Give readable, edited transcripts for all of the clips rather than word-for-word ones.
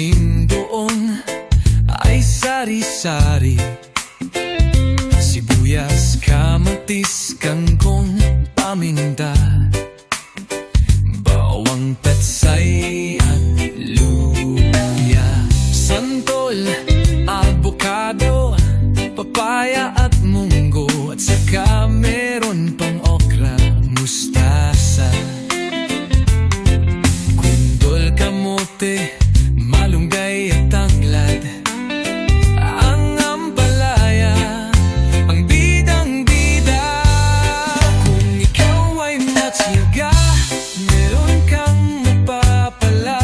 tanim doon ay sari-sari, sibuyas, kamatis, kangkong, paminta, bawang, petsay at luya, santol, avocado, papaya at munggo, at saka meron pang okra, mustasa, kundol, kamote, malunggay at tanglad. Ang ampalaya, ang bidang-bida. Kung ikaw ay matiyaga, meron kang mapapala.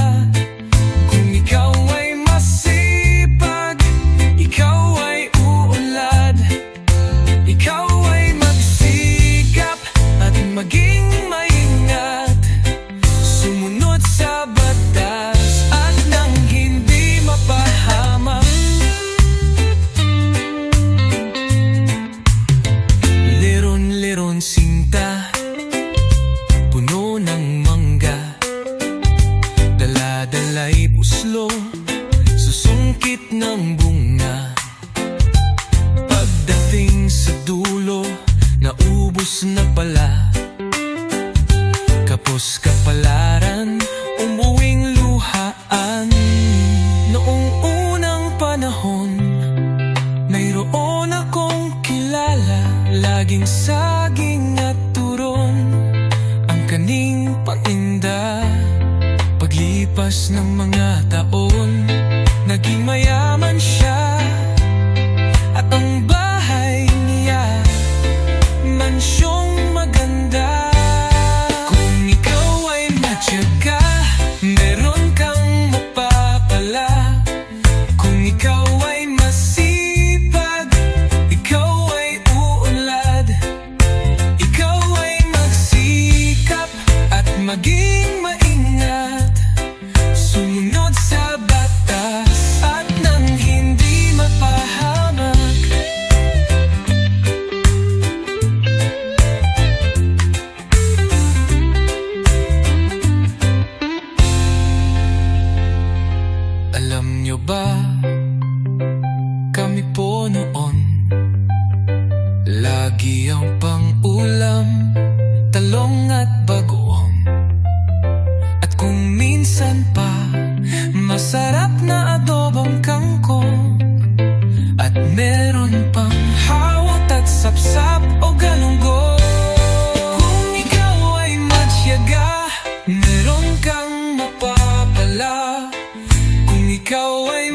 Kung ikaw ay masipag, ikaw ay uunlad. Ikaw ay magsikap at maging maingat, sumunod sa batas at nang hindi mapahamak. Leron-leron sinta, puno ng mangga, dala-dala'y puslo, susungkit ng bunga. Pagdating sa dulo, naubos na pala, kapos kapalaran, umuwing luhaan. Noong unang panahon, mayroon akong kilala, laging saging at turon ang kaning paninda. Paglipas ng mga taon, naging mayaman siya, at ang bahay niya, mansyong maganda. Kung ikaw ay matyaga, meron kang mapapala. Kung ikaw ay masipag, ikaw ay uunlad. Ikaw ay magsikap at maging maingat, sumunod sa batas at nang hindi mapahamak. Alam nyo ba, kami po noon, lagi ang pang-ulam, talong at bagoong. At kung minsan pa, masarap na adobong kangkong. At meron pang hawat at sapsap o galunggong. Kung ikaw ay matyaga, meron kang mapapala. Kung ikaw ay